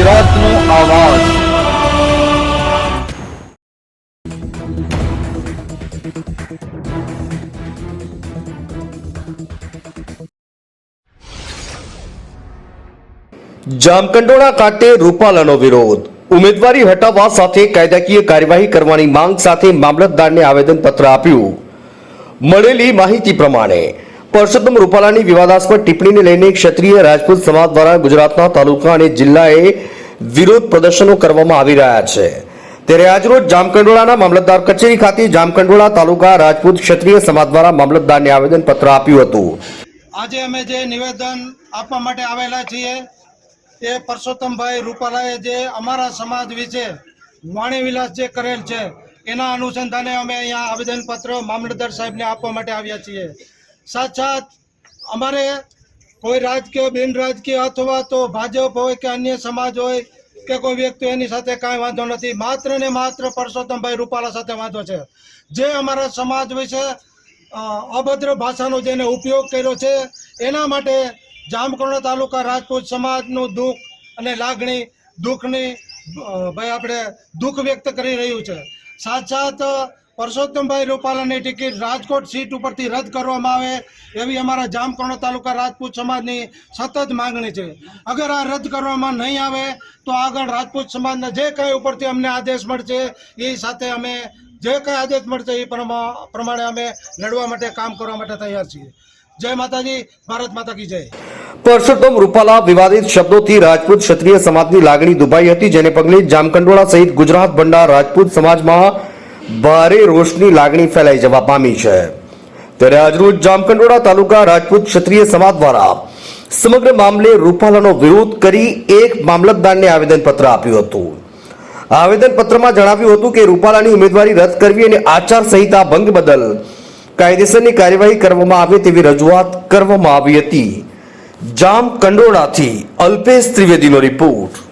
ગુજરાતનો આવાજ। જામકંડોળા કાંઠે રૂપાલાનો વિરોધ। ઉમેદવારી હટાવવા સાથે કાયદાકીય કાર્યવાહી કરવાની માંગ સાથે મામલતદારને આવેદનપત્ર આપ્યું। મળેલી માહિતી પ્રમાણે પરસોત્તમ રૂપાલાની વિવાદાસ્પદ ટિપ્પણીને લઈને ક્ષત્રિય રાજપૂત સમાજ દ્વારા ગુજરાતના તાલુકા અને જિલ્લાએ વિરોધ પ્રદર્શનો કરવામાં આવી રહ્યા છે। ત્યારે આજરોજ જામકંડોળાના મામલતદાર કચેરી ખાતે જામકંડોળા તાલુકા રાજપૂત ક્ષત્રિય સમાજ દ્વારા મામલતદારને આવેદનપત્ર આપ્યું હતું। આજે અમે જે નિવેદન આપવા માટે આવેલા છીએ એ પરસોત્તમભાઈ રૂપાલાએ જે અમારા સમાજ વિશે વાણીવિલાસ જે કરેલ છે એના અનુસંધાને અમે અહીંયા આવેદનપત્ર મામલતદાર સાહેબને આપવા માટે આવ્યા છીએ। સાથ અમારે કોઈ રાજકીય બિન રાજકીય અથવા તો ભાજપ હોય કે અન્ય સમાજ હોય કે કોઈ વ્યક્તિ એની સાથે કાંઈ વાંધો નથી। માત્ર ને માત્ર પરસોત્તમભાઈ રૂપાલા સાથે વાંધો છે। જે અમારા સમાજ વિશે અભદ્ર ભાષાનો જેને ઉપયોગ કર્યો છે એના માટે જામકંડોળા તાલુકા રાજપૂત સમાજનું દુઃખ અને લાગણી દુઃખની ભાઈ આપણે દુઃખ વ્યક્ત કરી રહ્યું છે। સાથ પરસોત્તમભાઈ રૂપાલાની ટિકિટ રાજકોટ સીટ ઉપરથી રદ કરવામાં આવે એવી અમારા જામકંડોળા તાલુકા રાજપૂત સમાજની સતત માંગણી છે। અગર આ રદ કરવામાં નહીં આવે તો આગળ રાજપૂત સમાજના જે કંઈ ઉપરથી અમને આદેશ મળશે એ સાથે અમે જે કંઈ આદેશ મળશે એ પ્રમાણે અમે લડવા માટે કામ કરવા માટે તૈયાર છીએ। જય માતાજી, ભારત માતા કી જય। પરસોત્તમ રૂપાલા વિવાદિત શબ્દોથી રાજપૂત ક્ષત્રિય સમાજની લાગણી દુભાઈ હતી, જેને પગલે જામકંડોળા સહિત ગુજરાતભરના રાજપૂત સમાજમાં ભારે રોષની લાગણી ફેલાઈ જવા પામી છે। ત્યારે આજરોજ જામકંડોળા તાલુકા રાજપૂત ક્ષત્રિય સમાજ દ્વારા સમગ્ર મામલે રૂપાલાનો વિરોધ કરી એક મામલતદારને આવેદનપત્ર આપ્યું હતું। આવેદનપત્રમાં જણાવ્યું હતું કે રૂપાલાની ઉમેદવારી રદ કરવી અને આચાર સંહિતા ભંગ બદલ કાયદેસરની કાર્યવાહી કરવામાં આવે તેવી રજૂઆત કરવામાં આવી હતી। જામકંડોળાથી અલ્પેશ ત્રિવેદીનો રિપોર્ટ।